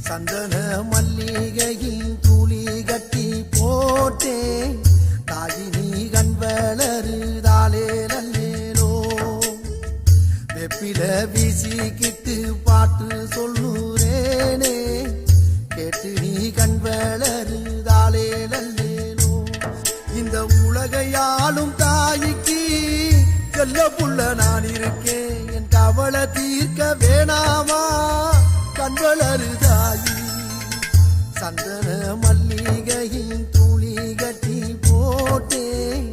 சந்தன மல்லிகையின் துளி கட்டி போட்டேன் தாயினி கண் வளருதாலே நல்லேனோ வெப்பில வீசிக்கிட்டு பாட்டு சொல்லுறேனே கேட்டு நீ கண் வளருதாலே நல்லேனோ இந்த உலகையாளும் தாய்க்கு செல்ல புள்ள நான் இருக்கேன் என் கவலை தீர்க்க வேணாமா கண் வளருதாயி சந்தன மல்லிகையின் துளி கட்டி போட்டேன்